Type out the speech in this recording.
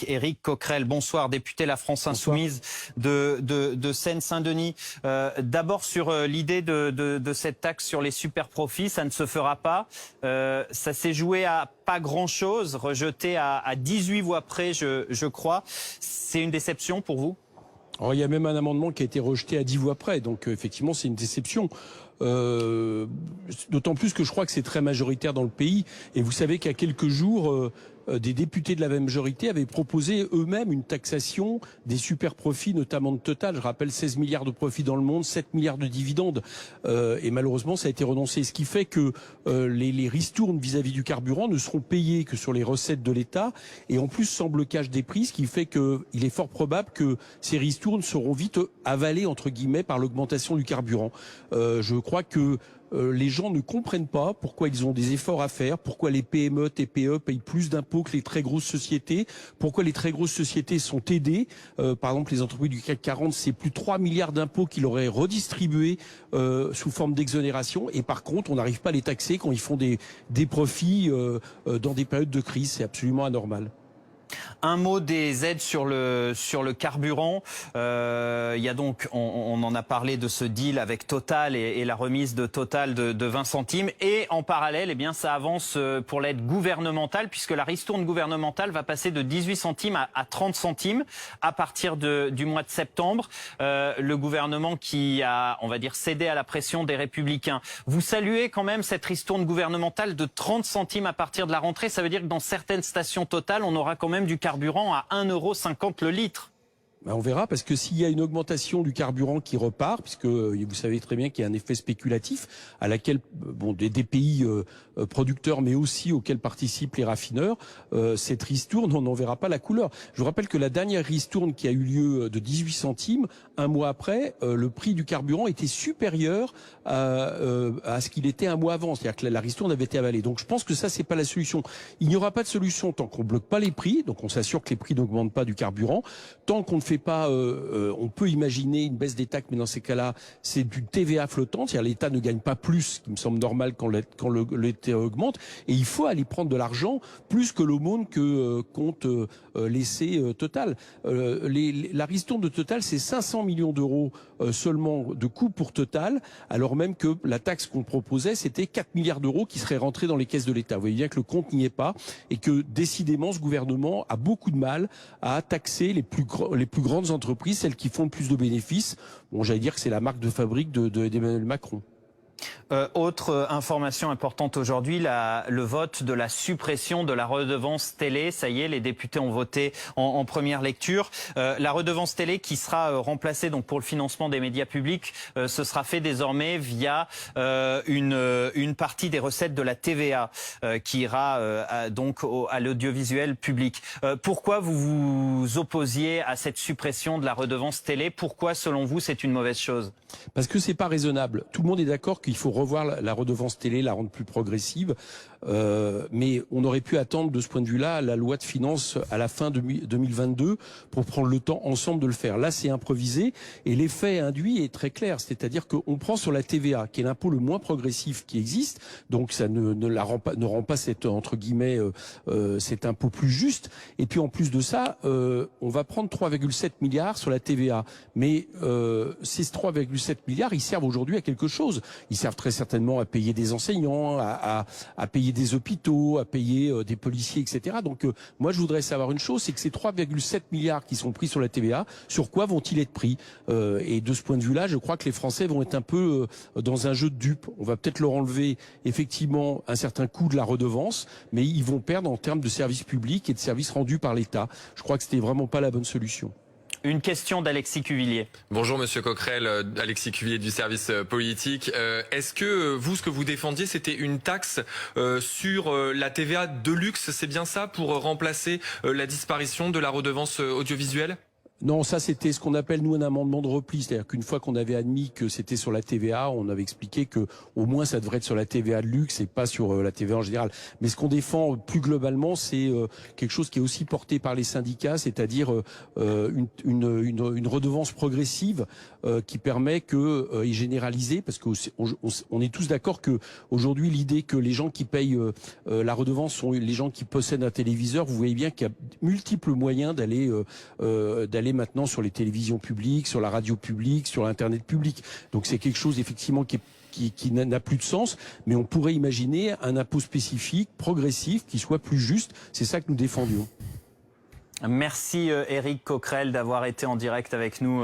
avec Éric Coquerel. Bonsoir, député La France Insoumise de Seine-Saint-Denis. D'abord sur l'idée de cette taxe sur les super profits, ça ne se fera pas. Ça s'est joué à pas grand-chose, rejeté à 18 voix près, je crois. C'est une déception pour vous ? Alors, il y a même un amendement qui a été rejeté à 10 voix près, donc effectivement c'est une déception. D'autant plus que je crois que c'est très majoritaire dans le pays. Et vous savez qu'il y a quelques jours, des députés de la même majorité avaient proposé eux-mêmes une taxation des super profits, notamment de Total. Je rappelle 16 milliards de profits dans le monde, 7 milliards de dividendes. Et malheureusement, ça a été renoncé. Ce qui fait que les ristournes vis-à-vis du carburant ne seront payées que sur les recettes de l'État. Et en plus, sans blocage des prix, ce qui fait qu'il est fort probable que ces ristournes seront vite avalées, entre guillemets, par l'augmentation du carburant. Je crois que les gens ne comprennent pas pourquoi ils ont des efforts à faire, pourquoi les PME, TPE payent plus d'impôts que les très grosses sociétés, pourquoi les très grosses sociétés sont aidées. Par exemple, les entreprises du CAC 40, c'est plus de 3 milliards d'impôts qu'ils auraient redistribués sous forme d'exonération. Et par contre, on n'arrive pas à les taxer quand ils font des profits dans des périodes de crise. C'est absolument anormal. Un mot des aides sur le carburant. Il y a donc, on en a parlé de ce deal avec Total et la remise de Total de 20 centimes. Et en parallèle, eh bien, ça avance pour l'aide gouvernementale, puisque la ristourne gouvernementale va passer de 18 centimes à 30 centimes à partir du mois de septembre. Le gouvernement qui a, on va dire, cédé à la pression des Républicains. Vous saluez quand même cette ristourne gouvernementale de 30 centimes à partir de la rentrée. Ça veut dire que dans certaines stations Total, on aura quand même du carburant à 1,50 € le litre. Ben on verra, parce que s'il y a une augmentation du carburant qui repart, puisque vous savez très bien qu'il y a un effet spéculatif à laquelle des pays producteurs, mais aussi auxquels participent les raffineurs, cette ristourne, on n'en verra pas la couleur. Je vous rappelle que la dernière ristourne qui a eu lieu de 18 centimes, un mois après, le prix du carburant était supérieur à ce qu'il était un mois avant. C'est-à-dire que la ristourne avait été avalée. Donc je pense que ça, c'est pas la solution. Il n'y aura pas de solution tant qu'on bloque pas les prix, donc on s'assure que les prix n'augmentent pas du carburant, tant qu'on ne fait pas, on peut imaginer une baisse des taxes, mais dans ces cas-là, c'est du TVA flottant, c'est-à-dire l'État ne gagne pas plus, ce qui me semble normal quand l'État augmente, et il faut aller prendre de l'argent plus que l'aumône que compte laisser Total. La ristourne de Total, c'est 500 millions d'euros seulement de coûts pour Total, alors même que la taxe qu'on proposait, c'était 4 milliards d'euros qui seraient rentrés dans les caisses de l'État. Vous voyez bien que le compte n'y est pas, et que décidément, ce gouvernement a beaucoup de mal à taxer les plus grandes entreprises, celles qui font le plus de bénéfices. Bon, j'allais dire que c'est la marque de fabrique d'Emmanuel Macron. Autre information importante aujourd'hui, le vote de la suppression de la redevance télé. Ça y est, les députés ont voté en première lecture. La redevance télé qui sera remplacée donc pour le financement des médias publics, ce sera fait désormais via une partie des recettes de la TVA qui ira donc à l'audiovisuel public. Pourquoi vous vous opposiez à cette suppression de la redevance télé? Pourquoi, selon vous, c'est une mauvaise chose? Parce que c'est pas raisonnable. Tout le monde est d'accord qu'il faut revoir la redevance télé, la rendre plus progressive. Mais on aurait pu attendre de ce point de vue-là la loi de finances à la fin de 2022 pour prendre le temps ensemble de le faire. Là, c'est improvisé et l'effet induit est très clair. C'est-à-dire qu'on prend sur la TVA, qui est l'impôt le moins progressif qui existe, donc ça ne rend pas cet, entre guillemets, cet impôt plus juste. Et puis en plus de ça, on va prendre 3,7 milliards sur la TVA. Mais ces 3,7 milliards, ils servent aujourd'hui à quelque chose. Ils servent très certainement à payer des enseignants, à payer des hôpitaux, à payer des policiers, etc. Donc moi, je voudrais savoir une chose, c'est que ces 3,7 milliards qui sont pris sur la TVA, sur quoi vont-ils être pris? Et de ce point de vue-là, je crois que les Français vont être un peu dans un jeu de dupes. On va peut-être leur enlever effectivement un certain coût de la redevance, mais ils vont perdre en termes de services publics et de services rendus par l'État. Je crois que c'était vraiment pas la bonne solution. Une question d'Alexis Cuvillier. Bonjour Monsieur Coquerel, Alexis Cuvillier du service politique. Est-ce que vous, ce que vous défendiez, c'était une taxe sur la TVA de luxe, c'est bien ça, pour remplacer la disparition de la redevance audiovisuelle ? Non, ça c'était ce qu'on appelle nous un amendement de repli, c'est-à-dire qu'une fois qu'on avait admis que c'était sur la TVA, on avait expliqué que au moins ça devrait être sur la TVA de luxe et pas sur la TVA en général. Mais ce qu'on défend plus globalement, c'est quelque chose qui est aussi porté par les syndicats, c'est-à-dire une redevance progressive qui permet que et généralisée, parce qu'on est tous d'accord que aujourd'hui l'idée que les gens qui payent la redevance sont les gens qui possèdent un téléviseur. Vous voyez bien qu'il y a multiples moyens d'aller maintenant sur les télévisions publiques, sur la radio publique, sur l'internet public. Donc c'est quelque chose effectivement qui n'a plus de sens, mais on pourrait imaginer un impôt spécifique, progressif, qui soit plus juste. C'est ça que nous défendions. Merci Éric Coquerel d'avoir été en direct avec nous.